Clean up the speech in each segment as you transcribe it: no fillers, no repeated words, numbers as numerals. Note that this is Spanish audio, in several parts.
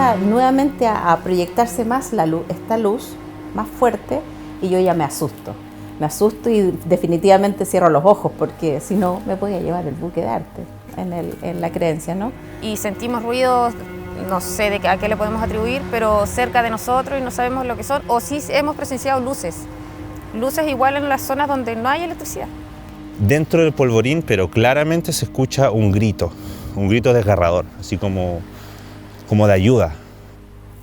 empieza nuevamente a proyectarse más la luz, esta luz más fuerte, y yo ya me asusto y definitivamente cierro los ojos, porque si no me podía llevar el buque de arte en la creencia, ¿no? Y sentimos ruidos, no sé a qué le podemos atribuir, pero cerca de nosotros y no sabemos lo que son, o sí hemos presenciado luces igual en las zonas donde no hay electricidad. Dentro del polvorín, pero claramente se escucha un grito desgarrador, así como de ayuda.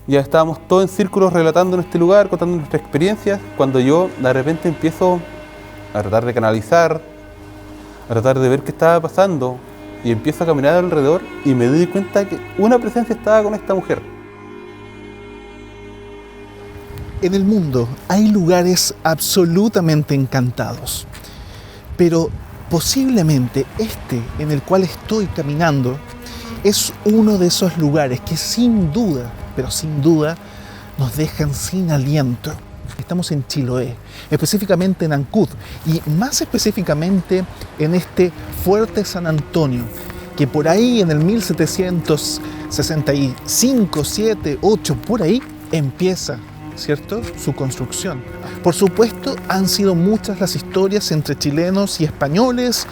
Ya estábamos todos en círculos relatando en este lugar, contando nuestras experiencias, cuando yo de repente empiezo a tratar de canalizar, a tratar de ver qué estaba pasando, y empiezo a caminar alrededor y me doy cuenta que una presencia estaba con esta mujer. En el mundo hay lugares absolutamente encantados, pero posiblemente este en el cual estoy caminando es uno de esos lugares que sin duda nos dejan sin aliento. Estamos en Chiloé, específicamente en Ancud, y más específicamente en este Fuerte San Antonio, que por ahí en el 1765, 7, 8, por ahí empieza, ¿cierto?, su construcción. Por supuesto, han sido muchas las historias entre chilenos y españoles.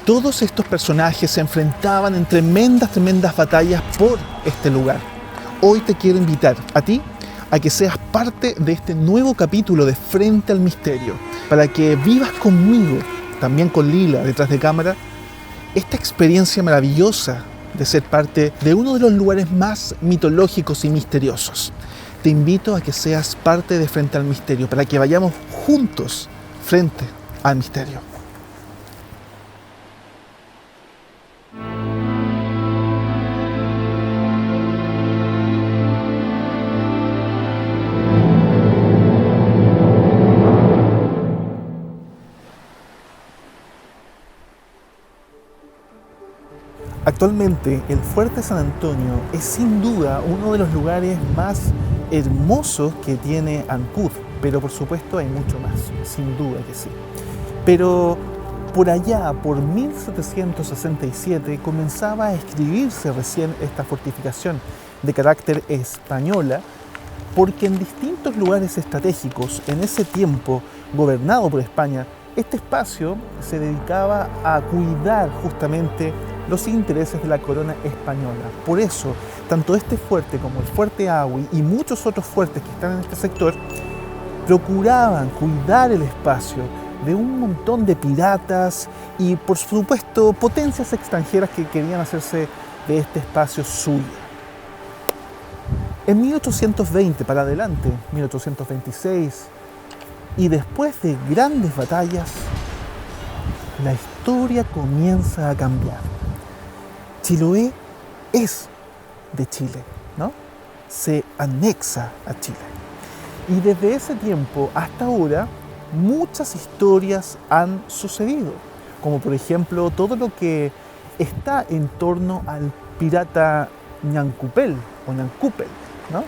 Todos estos personajes se enfrentaban en tremendas batallas por este lugar. Hoy te quiero invitar a ti a que seas parte de este nuevo capítulo de Frente al Misterio, para que vivas conmigo, también con Lila detrás de cámara, esta experiencia maravillosa de ser parte de uno de los lugares más mitológicos y misteriosos. Te invito a que seas parte de Frente al Misterio, para que vayamos juntos frente al misterio. Actualmente, el Fuerte San Antonio es sin duda uno de los lugares más hermosos que tiene Ancud, pero por supuesto hay mucho más, sin duda que sí. Pero por allá, por 1767, comenzaba a escribirse recién esta fortificación de carácter española, porque en distintos lugares estratégicos, en ese tiempo gobernado por España, este espacio se dedicaba a cuidar justamente los intereses de la corona española. Por eso, tanto este fuerte como el Fuerte Ahui y muchos otros fuertes que están en este sector procuraban cuidar el espacio de un montón de piratas y, por supuesto, potencias extranjeras que querían hacerse de este espacio suyo. En 1820 para adelante, 1826, y después de grandes batallas, la historia comienza a cambiar. Chiloé es de Chile, ¿no? Se anexa a Chile. Y desde ese tiempo hasta ahora, muchas historias han sucedido, como por ejemplo todo lo que está en torno al pirata Ñancupel o Ñancupel, ¿no?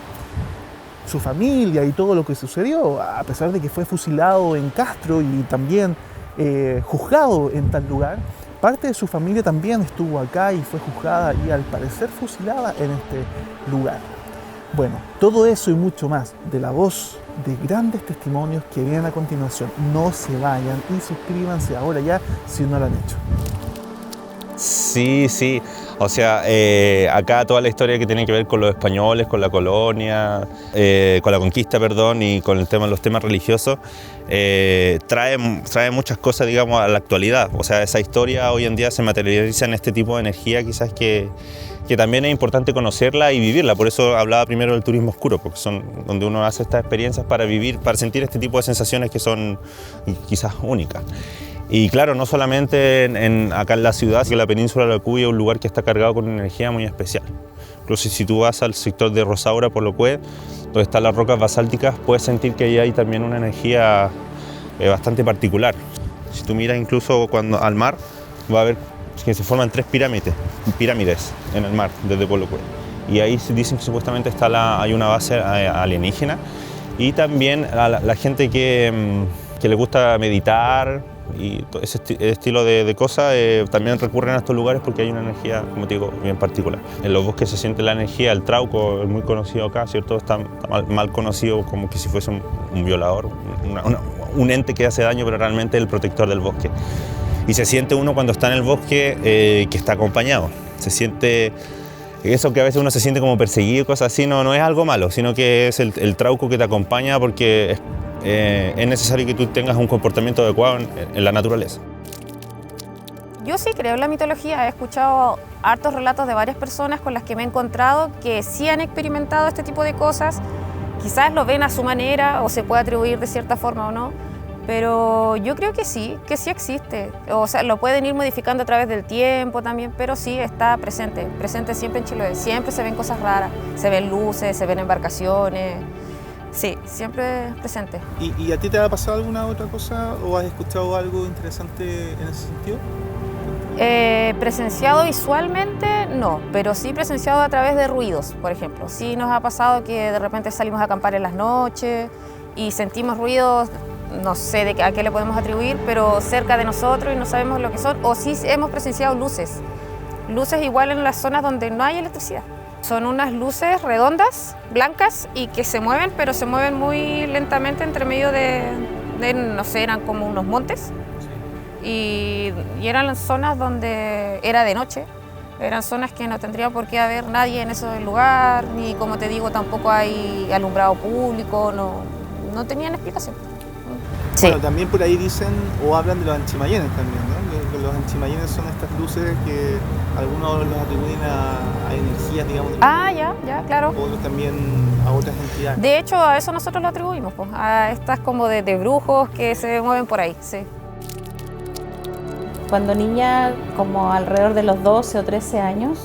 Su familia y todo lo que sucedió, a pesar de que fue fusilado en Castro y también juzgado en tal lugar. Parte de su familia también estuvo acá y fue juzgada y al parecer fusilada en este lugar. Bueno, todo eso y mucho más de la voz de grandes testimonios que vienen a continuación. No se vayan y suscríbanse ahora ya si no lo han hecho. Sí. O sea, acá toda la historia que tiene que ver con los españoles, con la colonia, con la conquista, perdón, y con los temas religiosos, trae muchas cosas, digamos, a la actualidad. O sea, esa historia hoy en día se materializa en este tipo de energía, quizás que también es importante conocerla y vivirla. Por eso hablaba primero del turismo oscuro, porque son donde uno hace estas experiencias para vivir, para sentir este tipo de sensaciones que son quizás únicas. Y claro, no solamente acá en la ciudad, sino que la península de la Cuya es un lugar que está cargado con una energía muy especial. Incluso si tú vas al sector de Rosaura, por lo cual, donde están las rocas basálticas, puedes sentir que ahí hay también una energía bastante particular. Si tú miras incluso al mar, va a ver que se forman 3 pirámides en el mar desde Polo Cué. Y ahí dicen que supuestamente hay una base alienígena. Y también a la gente que le gusta meditar, y todo ese estilo de cosas también recurren a estos lugares porque hay una energía, como te digo, bien particular. En los bosques se siente la energía, el trauco es muy conocido acá, ¿cierto? Está mal conocido como que si fuese un violador, un ente que hace daño, pero realmente es el protector del bosque. Y se siente uno cuando está en el bosque que está acompañado. Se siente eso que a veces uno se siente como perseguido, cosas así, no es algo malo, sino que es el trauco que te acompaña porque es necesario que tú tengas un comportamiento adecuado en la naturaleza. Yo sí creo en la mitología, he escuchado hartos relatos de varias personas con las que me he encontrado que sí han experimentado este tipo de cosas, quizás lo ven a su manera o se puede atribuir de cierta forma o no, pero yo creo que sí existe, o sea, lo pueden ir modificando a través del tiempo también, pero sí está presente siempre en Chiloé, siempre se ven cosas raras, se ven luces, se ven embarcaciones. Sí, siempre presente. ¿Y a ti te ha pasado alguna otra cosa o has escuchado algo interesante en ese sentido? Presenciado visualmente no, pero sí presenciado a través de ruidos, por ejemplo. Sí nos ha pasado que de repente salimos a acampar en las noches y sentimos ruidos, no sé a qué le podemos atribuir, pero cerca de nosotros y no sabemos lo que son, o sí hemos presenciado luces igual en las zonas donde no hay electricidad. Son unas luces redondas, blancas y que se mueven, pero se mueven muy lentamente entre medio de no sé, eran como unos montes. Y eran las zonas donde era de noche, eran zonas que no tendría por qué haber nadie en ese lugar, ni como te digo, tampoco hay alumbrado público, no tenían explicación. Sí. Bueno, también por ahí dicen o hablan de los anchimayenes también, ¿no? Que los anchimayenes son estas luces que algunos los atribuyen a energías, digamos. Ya, claro. Otros también a otras entidades. De hecho, a eso nosotros lo atribuimos, pues, a estas como de brujos que se mueven por ahí, sí. Cuando niña, como alrededor de los 12 o 13 años,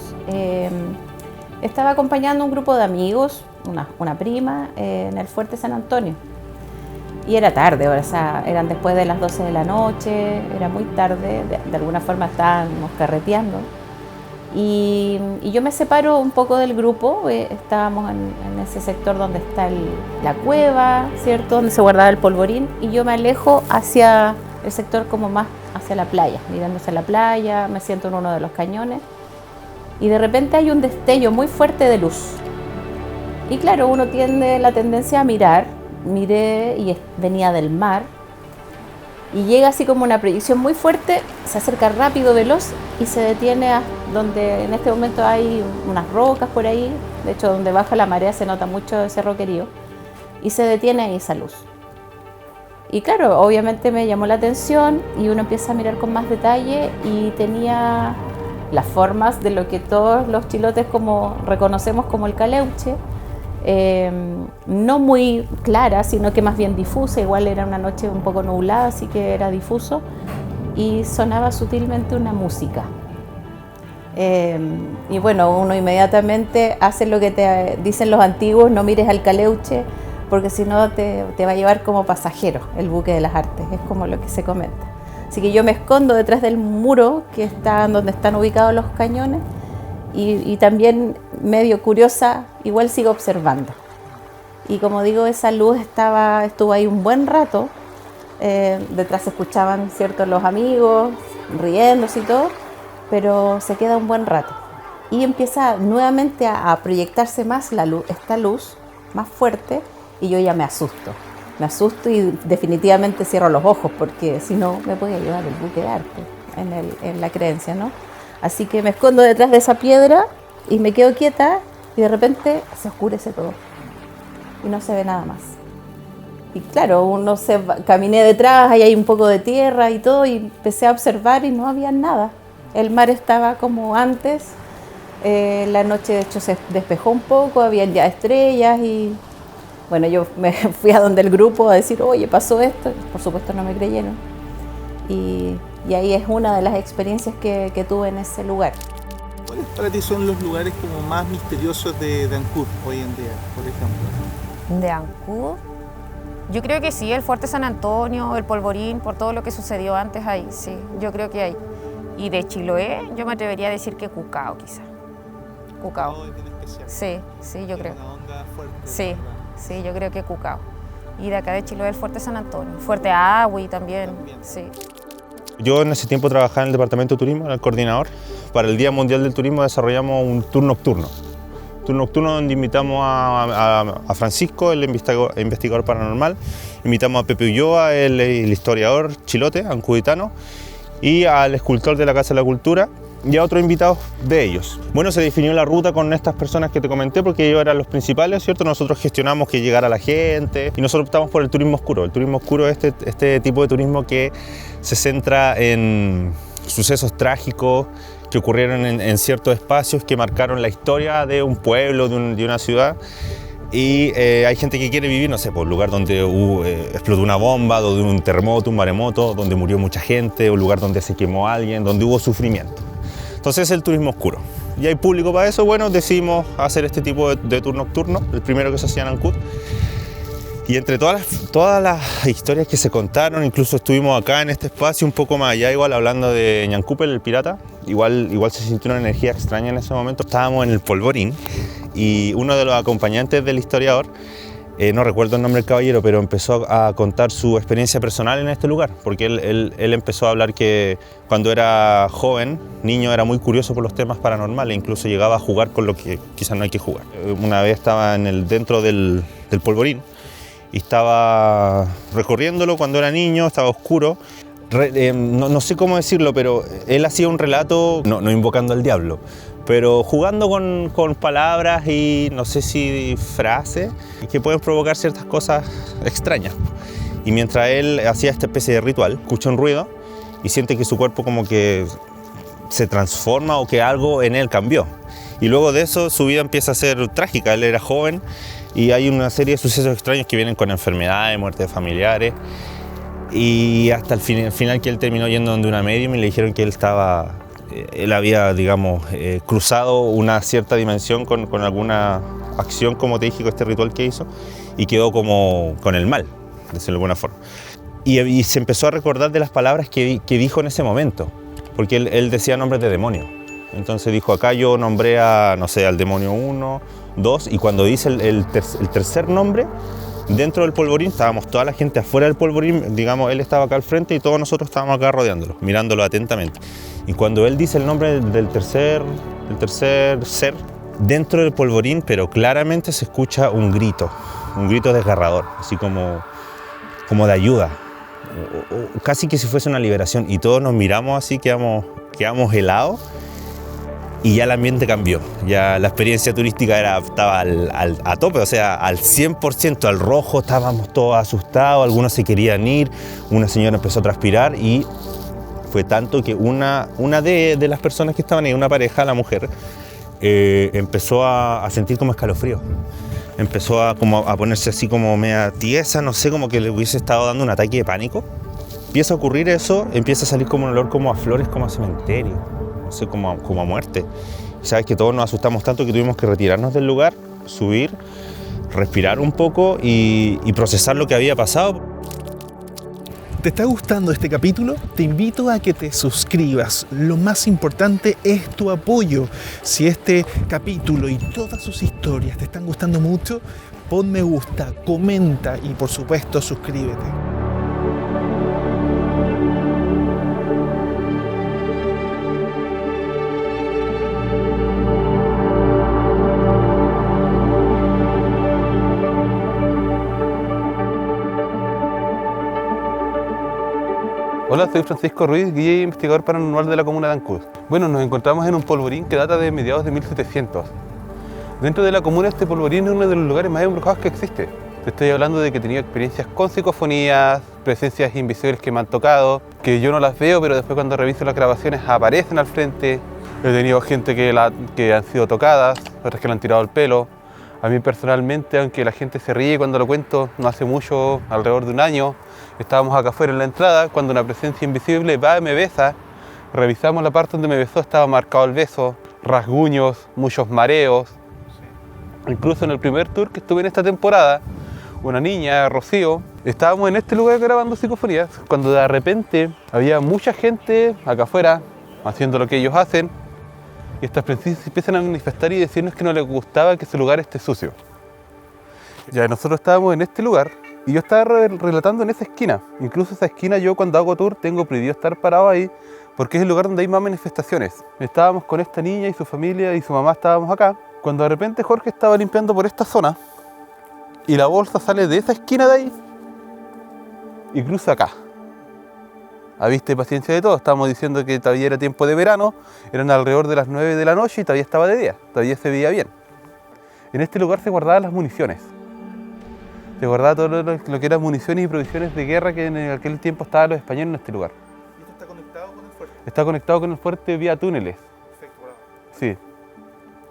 estaba acompañando a un grupo de amigos, una prima, en el Fuerte San Antonio. Y era tarde, o sea, eran después de las 12 de la noche, era muy tarde, de alguna forma estábamos carreteando. Y yo me separo un poco del grupo, estábamos en ese sector donde está la cueva, ¿cierto? Donde se guardaba el polvorín, y yo me alejo hacia el sector como más hacia la playa, mirando hacia la playa, me siento en uno de los cañones, y de repente hay un destello muy fuerte de luz. Y claro, uno tiene la tendencia a mirar, miré y venía del mar, y llega así como una proyección muy fuerte, se acerca rápido, veloz, y se detiene a donde en este momento hay unas rocas por ahí, de hecho donde baja la marea se nota mucho ese roquerío, y se detiene ahí esa luz. Y claro, obviamente me llamó la atención y uno empieza a mirar con más detalle y tenía las formas de lo que todos los chilotes como reconocemos como el caleuche, no muy clara, sino que más bien difusa, igual era una noche un poco nublada, así que era difuso, y sonaba sutilmente una música. Y bueno, uno inmediatamente hace lo que te dicen los antiguos, no mires al caleuche, porque si no te va a llevar como pasajero el buque de las artes, es como lo que se comenta. Así que yo me escondo detrás del muro que está donde están ubicados los cañones, y también medio curiosa, igual sigo observando. Y como digo, esa luz estuvo ahí un buen rato, detrás se escuchaban ciertos los amigos riéndose y todo, pero se queda un buen rato. Y empieza nuevamente a proyectarse más esta luz más fuerte, y yo ya me asusto y definitivamente cierro los ojos, porque si no me podía llevar el buque de arte en la creencia, ¿no? Así que me escondo detrás de esa piedra y me quedo quieta, y de repente se oscurece todo y no se ve nada más. Y claro, caminé detrás, ahí hay un poco de tierra y todo, y empecé a observar y no había nada. El mar estaba como antes, la noche de hecho se despejó un poco, había ya estrellas, y bueno, yo me fui a donde el grupo a decir, oye, pasó esto, por supuesto no me creyeron. Y ahí es una de las experiencias que tuve en ese lugar. ¿Cuáles para ti son los lugares como más misteriosos de Ancud hoy en día, por ejemplo? ¿De Ancud? Yo creo que sí, el Fuerte San Antonio, el Polvorín, por todo lo que sucedió antes ahí, sí, yo creo que hay. Y de Chiloé, yo me atrevería a decir que Cucao, quizá. Cucao. Sí, yo creo. Una onda fuerte. Sí, yo creo que Cucao. Y de acá de Chiloé, el Fuerte San Antonio. Fuerte Agüi también, sí. Yo en ese tiempo trabajaba en el departamento de turismo, era el coordinador. Para el Día Mundial del Turismo desarrollamos un tour nocturno. Tour nocturno donde invitamos a Francisco, el investigador paranormal, invitamos a Pepe Ulloa, el historiador chilote, ancuditano, y al escultor de la Casa de la Cultura, y a otros invitados de ellos. Bueno, se definió la ruta con estas personas que te comenté porque ellos eran los principales, ¿cierto? Nosotros gestionamos que llegara la gente y nosotros optamos por el turismo oscuro. El turismo oscuro es este tipo de turismo que se centra en sucesos trágicos que ocurrieron en ciertos espacios que marcaron la historia de un pueblo, de una ciudad. Y hay gente que quiere vivir, no sé, por un lugar donde explotó una bomba, donde hubo un terremoto, un maremoto, donde murió mucha gente, un lugar donde se quemó alguien, donde hubo sufrimiento. Entonces es el turismo oscuro. Y hay público para eso, bueno, decidimos hacer este tipo de tour nocturno, el primero que se hacía en Ancud. Y entre todas las historias que se contaron, incluso estuvimos acá en este espacio, un poco más allá, igual hablando de Ñancúpel, el pirata, igual se sintió una energía extraña en ese momento. Estábamos en el Polvorín y uno de los acompañantes del historiador, no recuerdo el nombre del caballero, pero empezó a contar su experiencia personal en este lugar, porque él empezó a hablar que cuando era joven, niño, era muy curioso por los temas paranormales, incluso llegaba a jugar con lo que quizás no hay que jugar. Una vez estaba dentro del Polvorín y estaba recorriéndolo cuando era niño, estaba oscuro. No sé cómo decirlo, pero él hacía un relato, no invocando al diablo, pero jugando con palabras y no sé si frases que pueden provocar ciertas cosas extrañas. Y mientras él hacía esta especie de ritual, escucha un ruido y siente que su cuerpo como que se transforma o que algo en él cambió. Y luego de eso su vida empieza a ser trágica. Él era joven y hay una serie de sucesos extraños que vienen con enfermedades, muertes de familiares. Y hasta el final que él terminó yendo donde una medium y le dijeron que él había, digamos, cruzado una cierta dimensión con alguna acción, como te dije, con este ritual que hizo, y quedó como con el mal, de alguna forma. Y se empezó a recordar de las palabras que dijo en ese momento, porque él decía nombres de demonios. Entonces dijo, acá yo nombré al demonio 1, 2, y cuando dice el tercer nombre, dentro del polvorín, estábamos toda la gente afuera del polvorín, digamos, él estaba acá al frente y todos nosotros estábamos acá rodeándolo, mirándolo atentamente. Y cuando él dice el nombre del tercer ser, dentro del polvorín, pero claramente se escucha un grito desgarrador, así como de ayuda, o casi que si fuese una liberación. Y todos nos miramos así, quedamos helados. Y ya el ambiente cambió, ya la experiencia turística estaba a tope, o sea, al 100%, al rojo, estábamos todos asustados, algunos se querían ir, una señora empezó a transpirar y fue tanto que una de las personas que estaban ahí, una pareja, la mujer, empezó a sentir como escalofrío, empezó a ponerse así como media tiesa, no sé, como que le hubiese estado dando un ataque de pánico. Empieza a ocurrir eso, empieza a salir como un olor como a flores, como a cementerio. No sé, como a muerte. Y sabes que todos nos asustamos tanto que tuvimos que retirarnos del lugar, subir, respirar un poco y procesar lo que había pasado. ¿Te está gustando este capítulo? Te invito a que te suscribas. Lo más importante es tu apoyo. Si este capítulo y todas sus historias te están gustando mucho, pon me gusta, comenta y por supuesto suscríbete. Hola, soy Francisco Ruiz, guía e investigador paranormal de la comuna de Ancud. Bueno, nos encontramos en un polvorín que data de mediados de 1700. Dentro de la comuna, este polvorín es uno de los lugares más embrujados que existe. Te estoy hablando de que he tenido experiencias con psicofonías, presencias invisibles que me han tocado, que yo no las veo, pero después cuando reviso las grabaciones aparecen al frente. He tenido gente que han sido tocadas, otras que le han tirado el pelo. A mí personalmente, aunque la gente se ríe cuando lo cuento, no hace mucho, alrededor de un año, estábamos acá afuera en la entrada cuando una presencia invisible va y me besa. Revisamos la parte donde me besó, estaba marcado el beso, rasguños, muchos mareos. Incluso en el primer tour que estuve en esta temporada, una niña, Rocío, estábamos en este lugar grabando psicofonías, cuando de repente había mucha gente acá afuera haciendo lo que ellos hacen. Y estas presencias empiezan a manifestar y decirnos que no les gustaba que ese lugar esté sucio. Ya nosotros estábamos en este lugar Y yo estaba relatando en esa esquina. Incluso esa esquina yo cuando hago tour tengo prohibido estar parado ahí porque es el lugar donde hay más manifestaciones. Estábamos con esta niña y su familia y su mamá estábamos acá. Cuando de repente Jorge estaba limpiando por esta zona y la bolsa sale de esa esquina de ahí y cruza acá. A vista y paciencia de todo, estábamos diciendo que todavía era tiempo de verano, eran alrededor de las 9 de la noche y todavía estaba de día, todavía se veía bien. En este lugar se guardaban las municiones. Se guardaba todo lo que eran municiones y provisiones de guerra que en aquel tiempo estaban los españoles en este lugar. ¿Y esto está conectado con el fuerte? Está conectado con el fuerte vía túneles. Perfecto, bravo. Sí.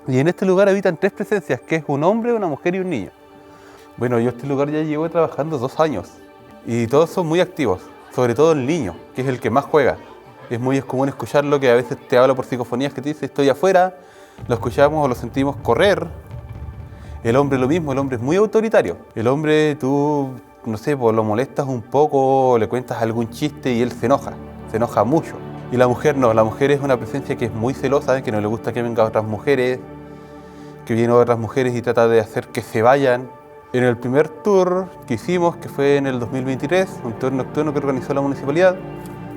Y en este lugar habitan 3 presencias, que es un hombre, una mujer y un niño. Bueno, yo este lugar ya llevo trabajando 2 años y todos son muy activos, sobre todo el niño, que es el que más juega. Es muy común escucharlo, que a veces te habla por psicofonías que te dice estoy afuera, lo escuchamos o lo sentimos correr. El hombre lo mismo, el hombre es muy autoritario. El hombre tú, no sé, pues lo molestas un poco, le cuentas algún chiste y él se enoja mucho. Y la mujer no, la mujer es una presencia que es muy celosa, que no le gusta que vengan otras mujeres, que vienen otras mujeres y trata de hacer que se vayan. En el primer tour que hicimos, que fue en el 2023, un tour nocturno que organizó la municipalidad,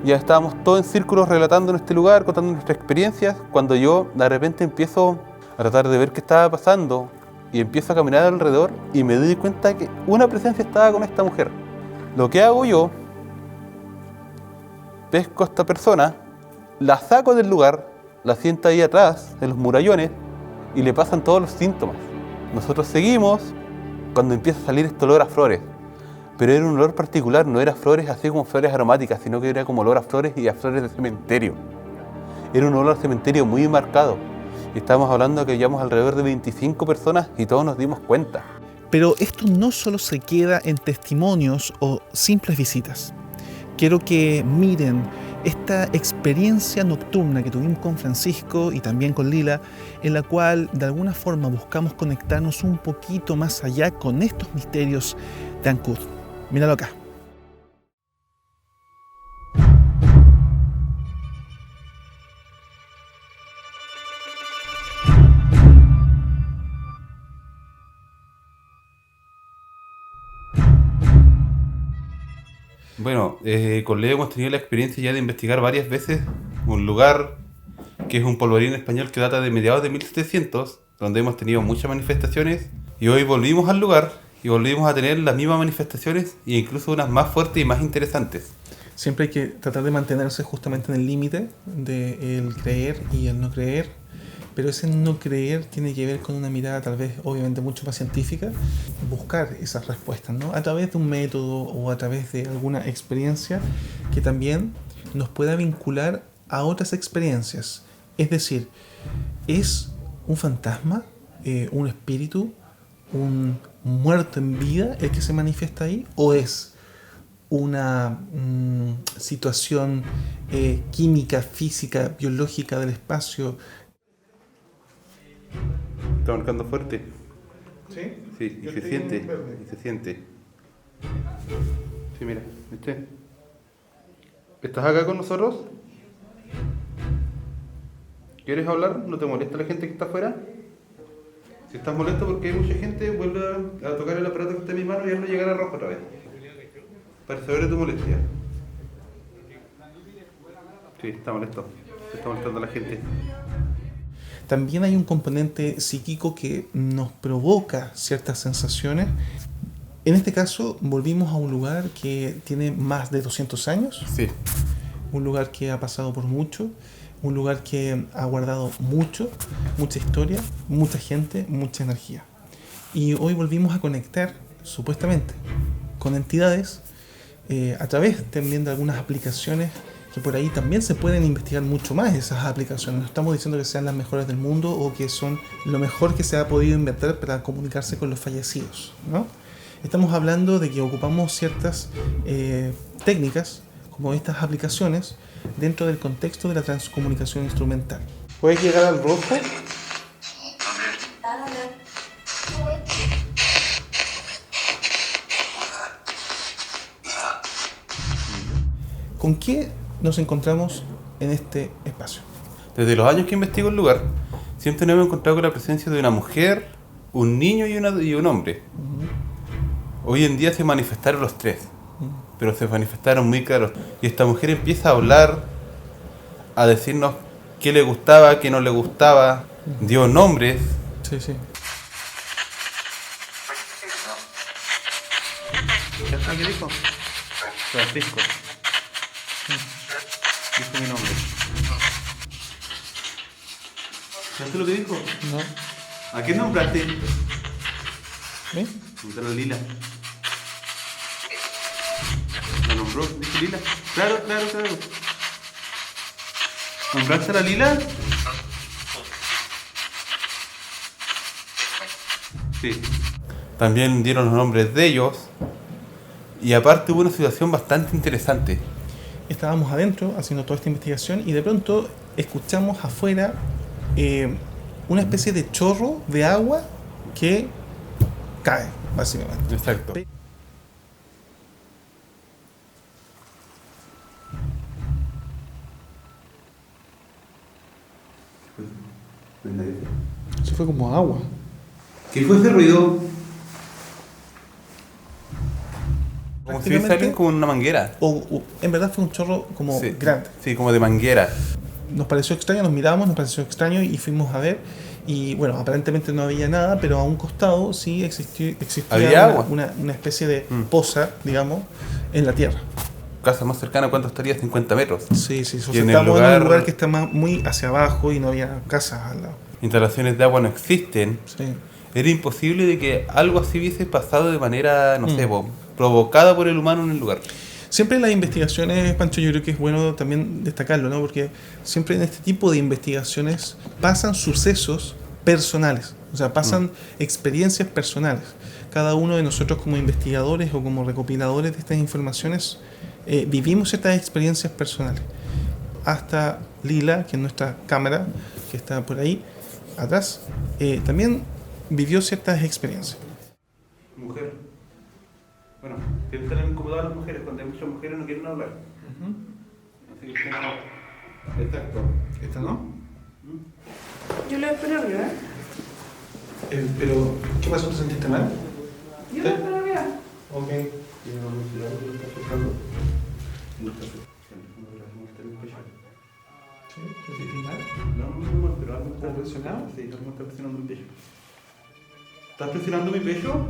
ya estábamos todos en círculos relatando en este lugar, contando nuestras experiencias, cuando yo de repente empiezo a tratar de ver qué estaba pasando y empiezo a caminar alrededor y me doy cuenta que una presencia estaba con esta mujer. Lo que hago yo, pesco a esta persona, la saco del lugar, la siento ahí atrás, en los murallones, y le pasan todos los síntomas. Nosotros seguimos cuando empieza a salir este olor a flores, pero era un olor particular, no era flores así como flores aromáticas, sino que era como olor a flores y a flores de cementerio. Era un olor a cementerio muy marcado. Y estábamos hablando que llevamos alrededor de 25 personas y todos nos dimos cuenta. Pero esto no solo se queda en testimonios o simples visitas. Quiero que miren esta experiencia nocturna que tuvimos con Francisco y también con Lila, en la cual de alguna forma buscamos conectarnos un poquito más allá con estos misterios de Ancud. Míralo acá. Bueno, con Leo hemos tenido la experiencia ya de investigar varias veces un lugar que es un polvorín español que data de mediados de 1700, donde hemos tenido muchas manifestaciones y hoy volvimos al lugar y volvimos a tener las mismas manifestaciones e incluso unas más fuertes y más interesantes. Siempre hay que tratar de mantenerse justamente en el límite del creer y el no creer, pero ese no creer tiene que ver con una mirada tal vez obviamente mucho más científica, buscar esas respuestas, ¿no? A través de un método o a través de alguna experiencia que también nos pueda vincular a otras experiencias. Es decir, ¿es un fantasma, un espíritu, un muerto en vida el que se manifiesta ahí? ¿O es una situación química, física, biológica del espacio? Está marcando fuerte. ¿Sí? Sí, y se siente. Y se siente. Sí, mira, ¿viste? ¿Estás acá con nosotros? ¿Quieres hablar? ¿No te molesta la gente que está afuera? Si estás molesto porque hay mucha gente, vuelve a tocar el aparato que está en mi mano y hazlo llegar a rojo otra vez. Para saber de tu molestia. Sí, está molesto. Se está molestando a la gente. También hay un componente psíquico que nos provoca ciertas sensaciones. En este caso, volvimos a un lugar que tiene más de 200 años. Sí. Un lugar que ha pasado por mucho. Un lugar que ha guardado mucho, mucha historia, mucha gente, mucha energía. Y hoy volvimos a conectar, supuestamente, con entidades a través también de algunas aplicaciones que por ahí también se pueden investigar mucho más esas aplicaciones. No estamos diciendo que sean las mejores del mundo o que son lo mejor que se ha podido inventar para comunicarse con los fallecidos, ¿no? Estamos hablando de que ocupamos ciertas técnicas, como estas aplicaciones, dentro del contexto de la transcomunicación instrumental. ¿Puedes llegar al rojo? ¿Con qué nos encontramos en este espacio? Desde los años que investigo el lugar, siempre nos hemos encontrado con la presencia de una mujer, un niño y un hombre. Hoy en día se manifestaron los tres, pero se manifestaron muy claros. Y esta mujer empieza a hablar, a decirnos qué le gustaba, qué no le gustaba, dio nombres. Sí, sí. ¿Qué dijo? Francisco. Dijo mi nombre. ¿Sabes lo que dijo? No. ¿A qué nombraste? ¿Ves? Nombraron Lila. ¿La nombró? ¿Dijo Lila? Claro. ¿Nombraste a la Lila? Sí. También dieron los nombres de ellos. Y aparte hubo una situación bastante interesante. Estábamos adentro haciendo toda esta investigación y de pronto escuchamos afuera una especie de chorro de agua que cae, básicamente. Exacto. Eso fue como agua. ¿Qué fue ese ruido? Como si Prácticamente- salen con una manguera. O en verdad fue un chorro como Sí, grande. sí, como de manguera. Nos pareció extraño, nos miramos, nos pareció extraño y fuimos a ver. Y bueno, aparentemente no había nada, pero a un costado sí existía Había agua. una especie de poza, digamos, en la tierra. Casa más cercana, ¿cuánto estaría? 50 metros. Sí, sí. Y en el Estamos en un lugar- lugar que está muy hacia abajo y no había casas al lado. Instalaciones de agua no existen. Sí. Era imposible de que algo así hubiese pasado de manera, no sé, provocada por el humano en el lugar. Siempre en las investigaciones, Pancho, yo creo que es bueno también destacarlo, ¿no? Porque siempre en este tipo de investigaciones pasan sucesos personales, o sea, pasan experiencias personales. Cada uno de nosotros como investigadores o como recopiladores de estas informaciones vivimos estas experiencias personales. Hasta Lila, que es nuestra cámara, que está por ahí atrás, también vivió ciertas experiencias. Mujer. Bueno, que están incomodadas las mujeres. Cuando hay muchas mujeres no quieren hablar. Así que no. Exacto. ¿Esta no? Yo le espero arriba. Pero, ¿qué pasó? ¿Te sentiste mal? Yo le espero arriba. Ok. ¿Sí? ¿Te sentiste mal? No, pero algo está presionado? Sí, algo está presionando mi pecho. ¿Estás presionando mi pecho?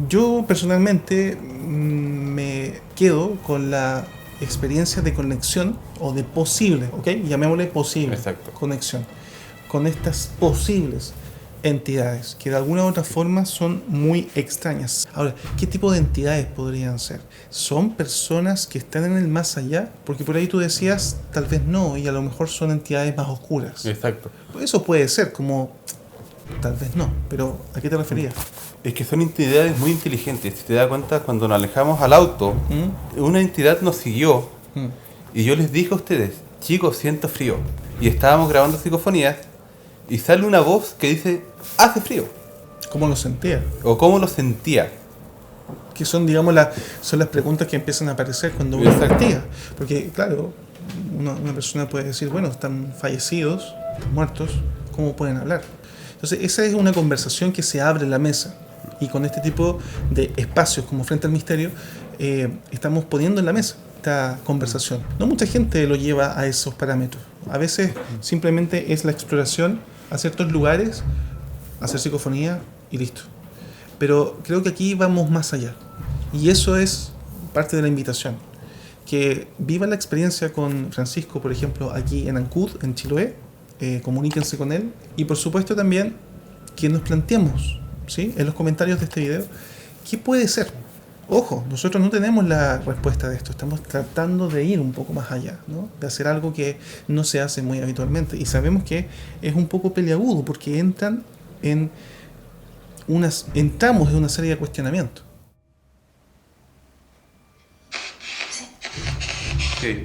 Yo personalmente me quedo con la experiencia de conexión o de posible, ¿ok? Llamémosle posible Exacto. conexión con estas posibles entidades que de alguna u otra forma son muy extrañas. Ahora, ¿qué tipo de entidades podrían ser? ¿Son personas que están en el más allá? Porque por ahí tú decías, tal vez no, y a lo mejor son entidades más oscuras. Exacto. Eso puede ser, como tal vez no, pero ¿a qué te referías? Es que son entidades muy inteligentes. Si te das cuenta, cuando nos alejamos al auto, una entidad nos siguió y yo les dije a ustedes, chicos, siento frío. Y estábamos grabando psicofonías y sale una voz que dice, hace frío. ¿Cómo lo sentía? O cómo lo sentía. Que son, digamos, son las preguntas que empiezan a aparecer cuando uno Exacto. investiga. Porque, claro, una persona puede decir, bueno, están fallecidos, están muertos, ¿cómo pueden hablar? Entonces, esa es una conversación que se abre en la mesa. Y con este tipo de espacios como Frente al Misterio, estamos poniendo en la mesa esta conversación. No mucha gente lo lleva a esos parámetros. A veces simplemente es la exploración a ciertos lugares, hacer psicofonía y listo. Pero creo que aquí vamos más allá. Y eso es parte de la invitación. Que vivan la experiencia con Francisco, por ejemplo, aquí en Ancud, en Chiloé. Comuníquense con él. Y por supuesto también que nos planteemos, ¿sí?, en los comentarios de este video, ¿qué puede ser? Ojo, nosotros no tenemos la respuesta de esto. Estamos tratando de ir un poco más allá, ¿no? De hacer algo que no se hace muy habitualmente. Y sabemos que es un poco peliagudo porque entramos en una serie de cuestionamientos. Sí.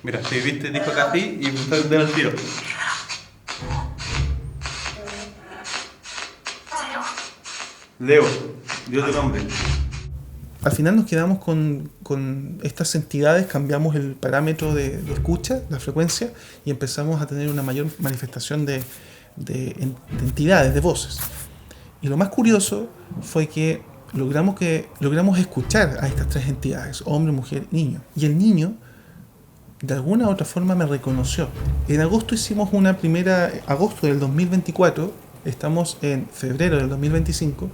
Mira, si viste, dijo acá así y empezó a entender al tiro. Leo, dio tu nombre. Al final nos quedamos con estas entidades, cambiamos el parámetro de escucha, la frecuencia, y empezamos a tener una mayor manifestación de entidades, de voces. Y lo más curioso fue que logramos escuchar a estas tres entidades, hombre, mujer, niño. Y el niño, de alguna u otra forma, me reconoció. En agosto agosto del 2024, estamos en febrero del 2025,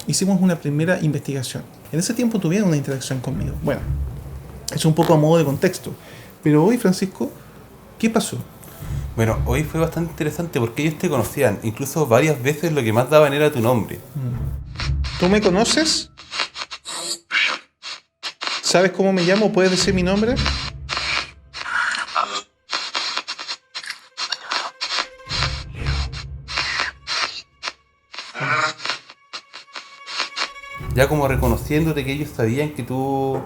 hicimos una primera investigación. En ese tiempo tuvieron una interacción conmigo. Bueno, es un poco a modo de contexto. Pero hoy, Francisco, ¿qué pasó? Bueno, hoy fue bastante interesante porque ellos te conocían. Incluso varias veces lo que más daban era tu nombre. ¿Tú me conoces? ¿Sabes cómo me llamo? ¿Puedes decir mi nombre? Ya como reconociéndote que ellos sabían que tú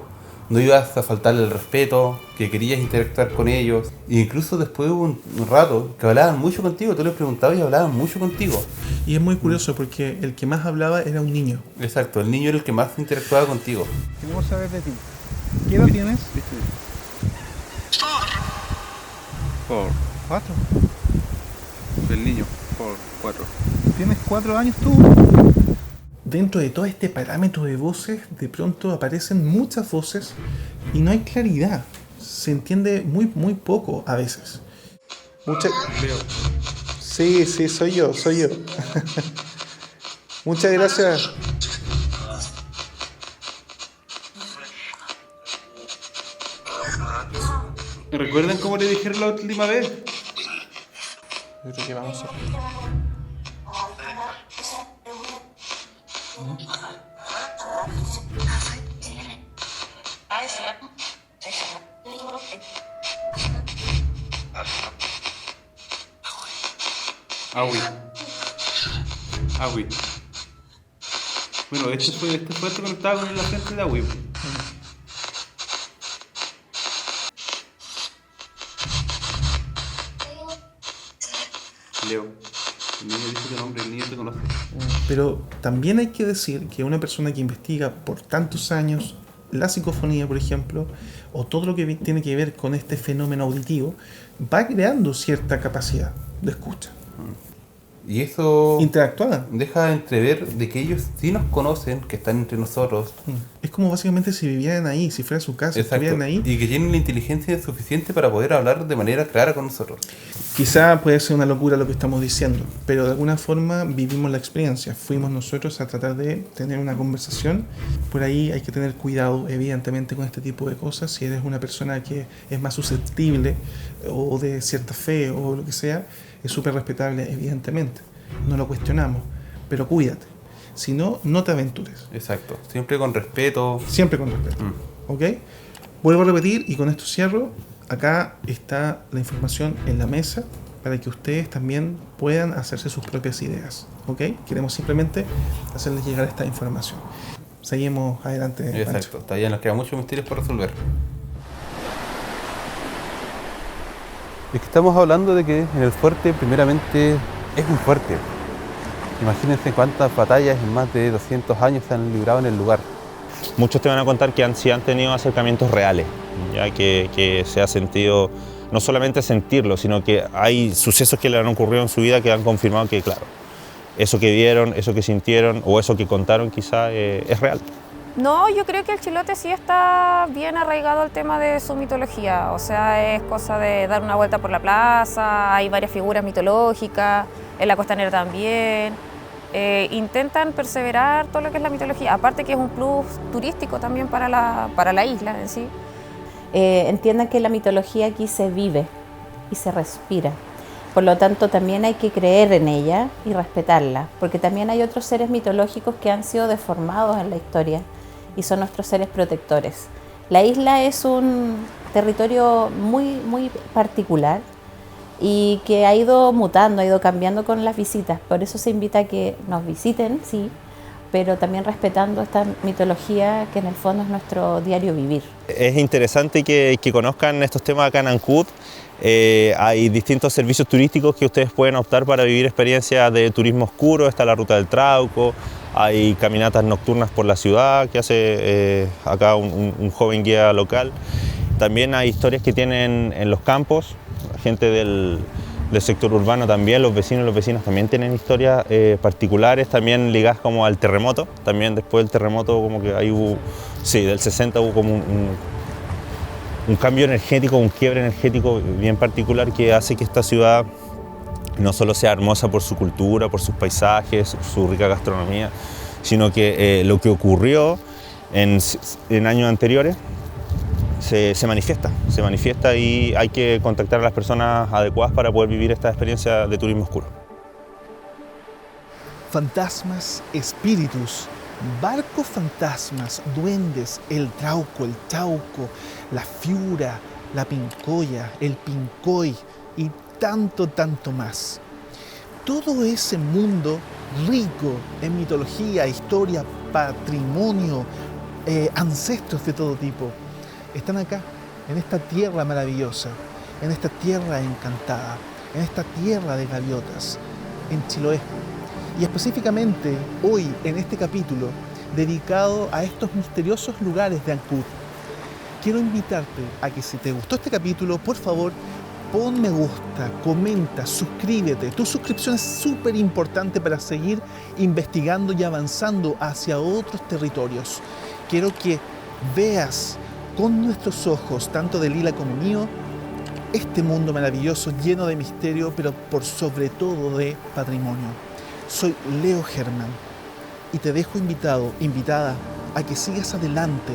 no ibas a faltarle el respeto, que querías interactuar con ellos. E incluso después hubo un rato que hablaban mucho contigo, tú les preguntabas y hablaban mucho contigo. Y es muy curioso porque el que más hablaba era un niño. Exacto, el niño era el que más interactuaba contigo. Queremos saber de ti. ¿Qué edad tienes? Por 4. el niño, por 4. ¿Tienes 4 años tú? Dentro de todo este parámetro de voces, de pronto aparecen muchas voces y no hay claridad. Se entiende muy poco a veces. Sí, soy yo. Muchas gracias. ¿Recuerdan cómo le dijeron la última vez? Yo creo que vamos a... Awi. Bueno, este fue el que conectaba con la gente de Awi. Leo, el niño dice tu nombre, el niño te conoce. Pero también hay que decir que una persona que investiga por tantos años la psicofonía, por ejemplo, o todo lo que tiene que ver con este fenómeno auditivo, va creando cierta capacidad de escucha. Y eso Interactuaban. deja entrever de que ellos sí nos conocen, que están entre nosotros. Es como básicamente si vivieran ahí, si fuera su casa, Exacto. estuvieran ahí. Y que tienen la inteligencia suficiente para poder hablar de manera clara con nosotros. Quizá puede ser una locura lo que estamos diciendo, pero de alguna forma vivimos la experiencia. Fuimos nosotros a tratar de tener una conversación. Por ahí hay que tener cuidado, evidentemente, con este tipo de cosas. Si eres una persona que es más susceptible o de cierta fe o lo que sea, es súper respetable, evidentemente. No lo cuestionamos, pero cuídate. Si no, no te aventures. Exacto. Siempre con respeto. Siempre con respeto. ¿Ok? Vuelvo a repetir y con esto cierro. Acá está la información en la mesa para que ustedes también puedan hacerse sus propias ideas. ¿Ok? Queremos simplemente hacerles llegar esta información. Seguimos adelante. Exacto. Pancho. Todavía nos quedan muchos misterios por resolver. Es que estamos hablando de que en el fuerte, primeramente, es un fuerte. Imagínense cuántas batallas en más de 200 años se han librado en el lugar. Muchos te van a contar que sí han tenido acercamientos reales, ya que se ha sentido, no solamente sentirlo, sino que hay sucesos que le han ocurrido en su vida que han confirmado que, claro, eso que vieron, eso que sintieron o eso que contaron quizá es real. No, yo creo que el chilote sí está bien arraigado al tema de su mitología, o sea, es cosa de dar una vuelta por la plaza, hay varias figuras mitológicas, en la costanera también, intentan perseverar todo lo que es la mitología, aparte que es un plus turístico también para la isla en sí. Entiendan que la mitología aquí se vive y se respira. Por lo tanto, también hay que creer en ella y respetarla, porque también hay otros seres mitológicos que han sido deformados en la historia y son nuestros seres protectores. La isla es un territorio muy particular y que ha ido mutando, ha ido cambiando con las visitas. Por eso se invita a que nos visiten, sí, pero también respetando esta mitología que en el fondo es nuestro diario vivir. Es interesante que conozcan estos temas acá en Ancud. Hay distintos servicios turísticos que ustedes pueden optar para vivir experiencias de turismo oscuro. Está la Ruta del Trauco, hay caminatas nocturnas por la ciudad que hace acá un joven guía local. También hay historias que tienen en los campos, gente del sector urbano también, los vecinos y las vecinas también tienen historias particulares, también ligadas como al terremoto. También después del terremoto como que ahí hubo, sí, del 60 hubo como un cambio energético, un quiebre energético bien particular que hace que esta ciudad no solo sea hermosa por su cultura, por sus paisajes, su rica gastronomía, sino que lo que ocurrió en años anteriores se manifiesta y hay que contactar a las personas adecuadas para poder vivir esta experiencia de turismo oscuro. Fantasmas, espíritus, barcos fantasmas, duendes, el trauco, el chauco, la fiura, la pincoya, el pincoy y tanto más. Todo ese mundo rico en mitología, historia, patrimonio, ancestros de todo tipo, están acá, en esta tierra maravillosa, en esta tierra encantada, en esta tierra de gaviotas, en Chiloé. Y específicamente hoy, en este capítulo, dedicado a estos misteriosos lugares de Ancud, quiero invitarte a que si te gustó este capítulo, por favor, pon me gusta, comenta, suscríbete. Tu suscripción es súper importante para seguir investigando y avanzando hacia otros territorios. Quiero que veas con nuestros ojos, tanto de Lila como mío, este mundo maravilloso, lleno de misterio, pero por sobre todo de patrimonio. Soy Leo Germán y te dejo invitada a que sigas adelante,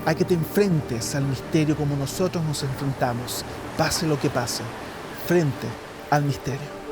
a que te enfrentes al misterio como nosotros nos enfrentamos, pase lo que pase, frente al misterio.